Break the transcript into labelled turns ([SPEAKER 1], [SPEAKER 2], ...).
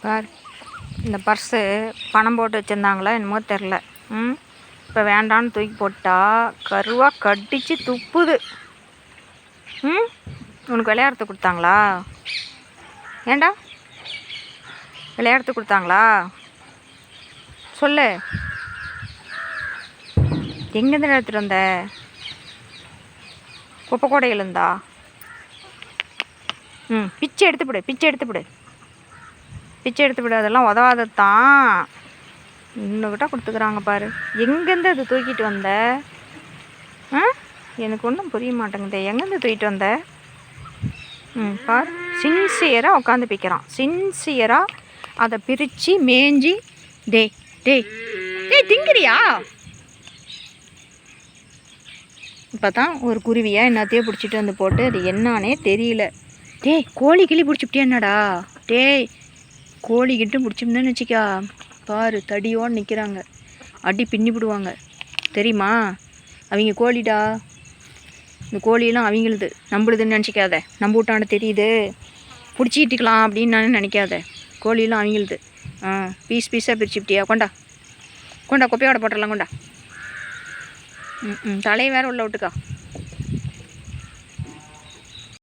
[SPEAKER 1] பார், இந்த பர்ஸு பணம் போட்டு வச்சுருந்தாங்களா என்னமோ தெரில. இப்போ வேண்டான்னு தூக்கி போட்டா கருவாக கடிச்சு துப்புது. உனக்கு விளையாடுறது கொடுத்தாங்களா? ஏண்டா விளையாடுறது கொடுத்தாங்களா? சொல்லு, எங்கேருந்து எடுத்துகிட்டு வந்த? குப்பை கூடையில் இருந்தா? பிச்சை எடுத்துவிடு, பிச்சை எடுத்துவிடு, பிச்சை எடுத்துவிடு. அதெல்லாம் உதவாதத்தான். இன்னுக்கிட்ட கொடுத்துக்குறாங்க பாரு. எங்கேருந்து அது தூக்கிட்டு வந்த? எனக்கு ஒன்றும் புரிய மாட்டேங்குது. எங்கேருந்து தூக்கிட்டு வந்த? பார், சின்சியராக உட்காந்து பிக்கிறான். சின்சியராக அதை பிரித்து மேய்ஞ்சி டேய் டேய் டேய் திங்கிறியா? இப்போ தான் ஒரு குருவியாக என்னத்தையோ பிடிச்சிட்டு வந்து போட்டு அது என்னானே தெரியல. டேய் கோழி கிளி பிடிச்சிப்பிட்டியா என்னடா? டேய் கோழிக்கிட்டும் பிடிச்சிருந்தேன்னு வச்சிக்கா பாரு, தடியோன்னு நிற்கிறாங்க. அடி பின்னி விடுவாங்க தெரியுமா? அவங்க கோழிடா. இந்த கோழியெல்லாம் அவங்களுது, நம்பளுதுன்னு நினச்சிக்காத. நம்ப விட்டாண்ட தெரியுது, பிடிச்சிக்கிட்டுக்கலாம் அப்படின்னு நான் நினைக்காத. கோழியெல்லாம் அவங்களுது. பீஸ் பீஸாக பிரிச்சுப்பிட்டியா? கொண்டா கொண்டா, குப்பையோட போட்டுடலாம். கொண்டா. தலையை வேறு உள்ள விட்டுக்கா.